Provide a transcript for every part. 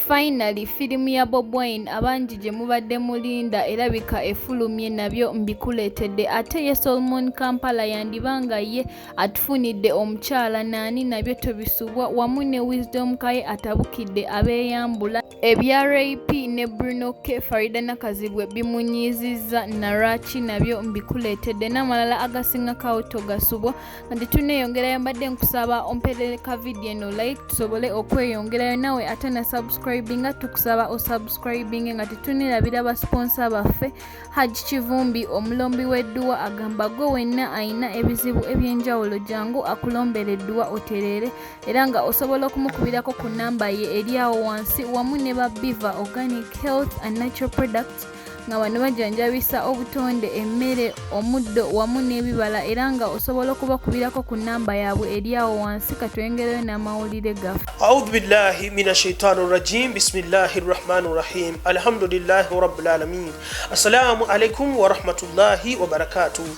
Finally, firimu ya Bobi Wine abangi gye mubadde mulinda erabika efulumye nabyo mbikuleetedde ate ye Solomon Kampala yandibanga ye atufunidde omukyala naani nabyo tobisubwa wamu ne Wisdom Kaye atabukidde abeeyambula ebya rape ne Bruno K Farida Nakazibwe bimunyiizizza naraki nabyo mbikuleetedde n'amalala agasinga togasubwa nga tetuneeyongerayo mbadde nkusaba omperereka vidiyo eno like tusobole okweyongerayo nawe ate na subscribinga tukusaba osubscribing nga tetunirabira basponsa baffe Haji Kivumbi omulombi w'edduwa agamba go wenna ayina ebizibu ebyenjawulo jangu akulombera edduwa oterere era nga osobola okumukubirako ku namba ye eri awo wansi wamu ne ba Biva Organic Health and Natural Products nga bano bajanjabisa obutonde emmere omuddo wamu n'ebibala era nga osobola okubakubirako ku namba yaabwe eri awo wansi katwengereyo n'amawulire gaffe. A'udhu billahi minash shaitani rrajim. Bismillahir rahmanir rahim. Alhamdulillahi rabbil alamin. Assalamu alaikum wa rahmatullahi wa barakatuh.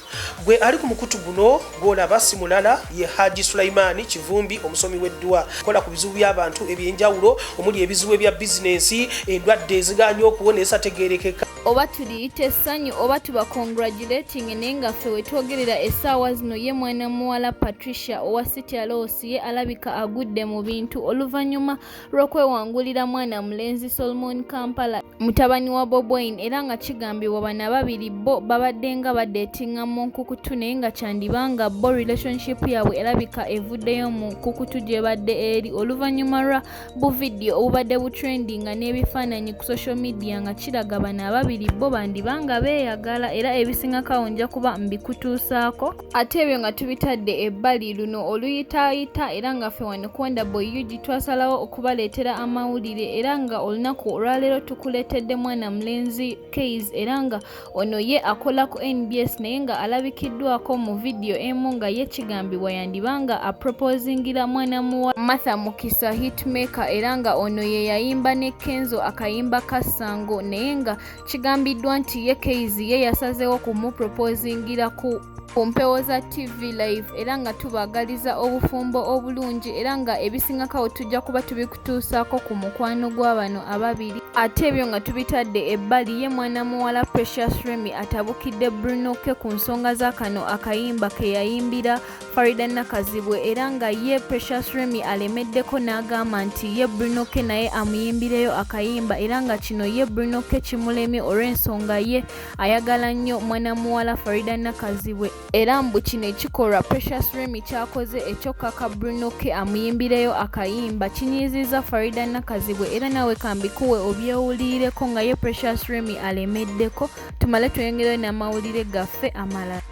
Gwe ali ku mukutu guno gw'olaba si mulala ye Haji Sulaimani Kivumbi omusomi w'edduwa kola ku bizibu by'abantu ebyenjawulo omuli ebizibu ebya bizinensi endwadde eziganya okuwonesa tegerekeka oba tuliyita essanyu oba tuba congratulating naye nga ffe wetwogerera essaawa zino ye mwana muwala Patricia owa City Aloos ye alabika agudde mu bintu oluvannyuma lw'okwewangulira mwana mulenzi Solomon Kampala mutabani wa Bobi Wine era nga kigambibwa bano ababiri bo babadde nga badeetinga mu nkukutu naye nga kyandibanga bo relationship yaabwe erabika evuddeyo mu nkukutu gye badde eri oluvannyuma lwa bu vidiyo obubadde butrendinga n'ebifaananyi ku social media nga kiraga bano ababiri bo bandibanga beeyagala era ebisinga kawonja kuba mbikutuusaako ate ebyo nga tubitadde ebbali luno oluyitaayita era nga ffe wano Kwanda Boy UG twasalawo okubaleetera amawulire era nga olunaku olwaleero tukuleetedde mwana mulenzi Case era nga ono ye akola ku NBS naye nga alabikiddwako mu vidiyo emu nga ye kigambibwa yandibanga aproposingira mwana muwa Martha Mukisa hitmaker era nga ono ye yayimba ne Kenzo akayimba kasango naye nga kigambiddwa nti ye Case ye yasazeewo kumuproposingira ku mpewo za TV live era nga tubagaliza obufumbo obulungi era nga ebisingakawo tujja kuba tubikutuusaako ku mukwano gw'abano ababiri ate ebyo nga tubitadde ebbali ye mwana muwala Precious Remy atabukidde Bruno K ku nsonga za kano akayimba ke yayimbira Farida Nakazibwe era nga ye Precious Remy alemeddeko n'agamba nti ye Bruno K naye amuyimbireyo akayimba era nga kino ye Bruno K kimulemye olw'ensonga ye ayagala nnyo mwana muwala Farida Nakazibwe era mbu kino ekikolwa Precious Remy kyakoze ekyokaka Bruno K amuyimbireyo akayimba kinyiizizza Farida Nakazibwe era nawe kambikuwe obyewulirireko nga ye Precious Remy alemeddeko tumale tweyongereyo n'amawulire gaffe amalala.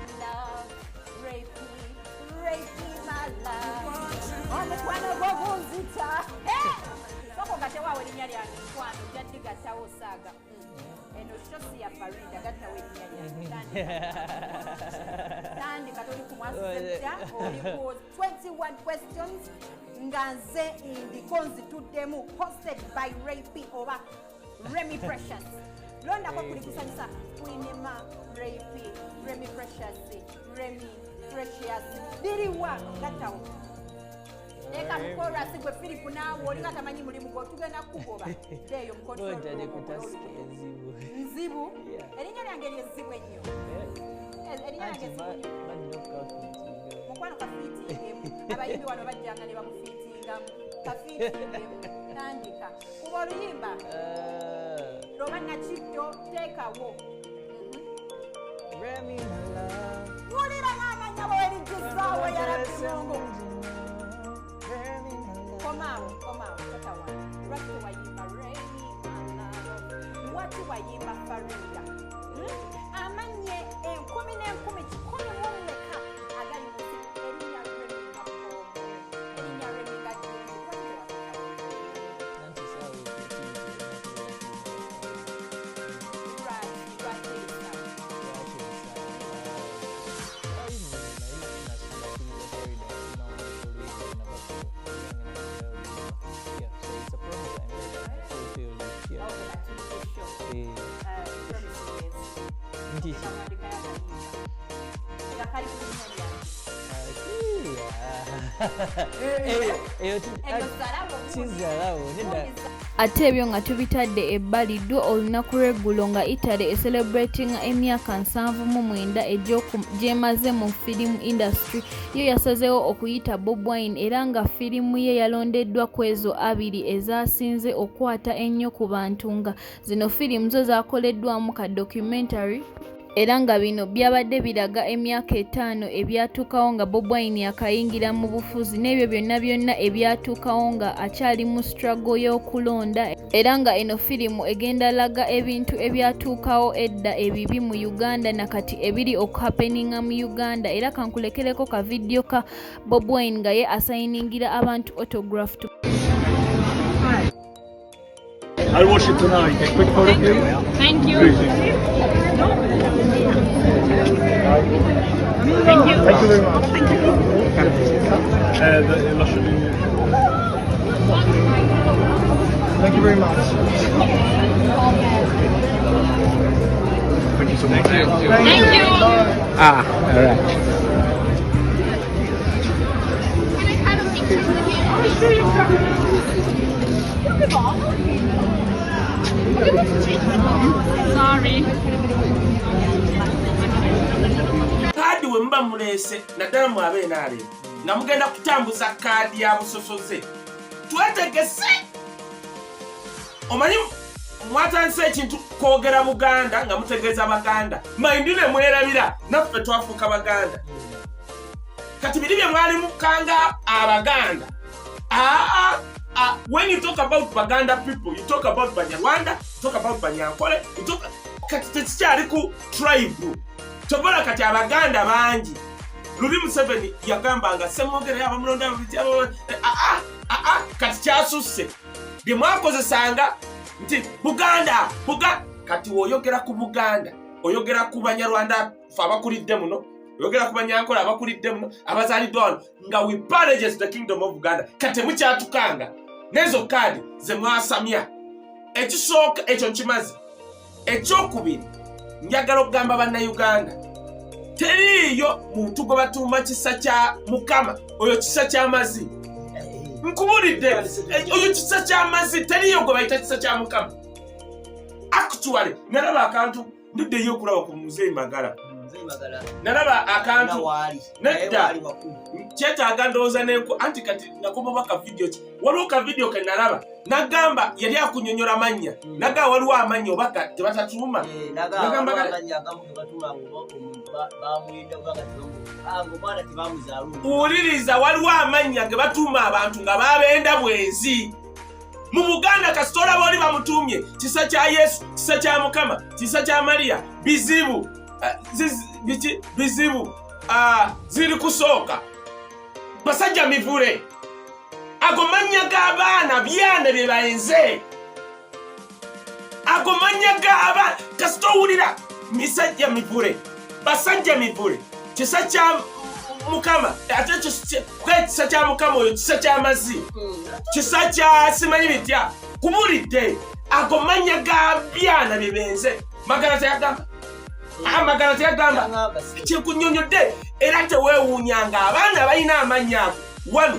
Tandika tuli kumwasizza oliku 21 questions nga nze ndikonzituddemu hosted by Rapi oba Remy Precious londako kuli kusanyusa twinema Rapi Remy Precious Remy Precious diriwa gatawo eka mukora sigwe Philip nawe olinga tamanyi mulimu gwo tugenda kugoba deyo mkontrol nzibu erinya lyange lyezibu ennyo erinya lyange zibu mukwano kafiitingemu abayimbi wano bajjanga ne bamufiitingamu kafiitingemu tandika kuba oluyimba loba nakitto teekawo wulira n'amanya bwerijizaawo yalabirongo komao tatawa lwaki wayimba Remy lwaki wayimba Farida amanye 10 kikumi mu mmeka agali musi erinya Remy ngapombo erinya Remy Sinzarawo ate ebyo nga tubitadde ebbali ddwo olunaku lw'eggulo nga Italy celebrating emyaka 79 gyemaze mu film industry. Yo yasazeewo okuyita Bobi Wine era nga firimu ye yalondeddwa ku ezo 2 ezaasinze okwata ennyo ku bantu, nga zino firimu zo zaakoleddwamu ka documentary era nga bino byabadde biraga emyaka 5 ebyatuukawo nga Bobi Wine yakayingira mu bufuzi, n'ebyo byonna ebyatuukawo nga akyali mu struggle y'okulonda, era nga eno firimu egenda laga ebintu ebyatuukawo edda ebibi mu Uganda nakati ebiri okuhappeninga mu Uganda. Era kankulekereko ka video ka Bobi Wine nga ye asayiningira abantu autograph. I'll watch it tonight. A quick photo, please. Thank you. Thank you very much. Thank you very much. Thank you so much. Thank you. All right. Sorry. Kaadi we muba mulese naddala mu abenaale nga mugenda kutambuza kaadi ya busosoze, twetegese. Omanyi mwatandise ekintu kwogera Buganda nga mutegeeza Baganda, mayindi ne mwerabira naffe twafuuka Baganda. Kati biri bye mwali mukanga Abaganda. When you talk about Baganda people, you talk about Banyarwanda, you talk about Banyankole, you talk kati tekikyali ku tribe. Tobola kati Abaganda bangi. Luli Museveni yagamba nga semwogere abamulonda kati kyasusse. Bye mwakozesanga nti Buganda, kati oyogera ku Buganda, oyogera ku Banyarwanda fe abakulidde muno, oyogera ku Banyankole abakulidde muno, abazaaliddwa wano, nga we pledge the kingdom of Uganda. Kati mukyatukanga n'ezo kaadi ze mwasamya. Ekisooka ekyo nkimaze. Ekyokubiri, njagala okugamba bannayuganda, teriiyo muntu gwe batuuma kisa kya Mukama, oyo kisa ky'amazzi. Nkubulidde, oyo kisa ky'amazzi, teriiyo gwe bayita kisa kya Mukama. Actually, nalaba akantu nduddeyo okulaba ku Muzeeyi Magala. Nalaba akantu nedda kyetaaga ndowooza n'enku anti kati nakuba ka video ki. Waliwo ka video ke nalaba nagamba yali akunyonyola mannya, nagamba waliwo amannya obaka tebatatuuma. Uwuliriza, waliwo amannya ge batuuma abantu nga babenda bwenzi. Mu Buganda kasita olaba oli bamutuumye kisa kya Yesu, kisa kya Mukama, kisa kya Mariya, bizibu. Bizibu ziri kusooka basajja mivule. Ago mannya g'abaana byana bye baenze. Ago mannya g'abaana kasita owulira misajja mivule, basajja mivule, kisa kya Mukama ate kisa kya Mukama oyo kisa ky'amazzi, kisa kya simanyi bitya. Kubulidde ago mannya ga byana bye benze. Magala teyagamba amagala teyagamba kyekunyonyodde era teweewuunyanga abaana balina amannya ago.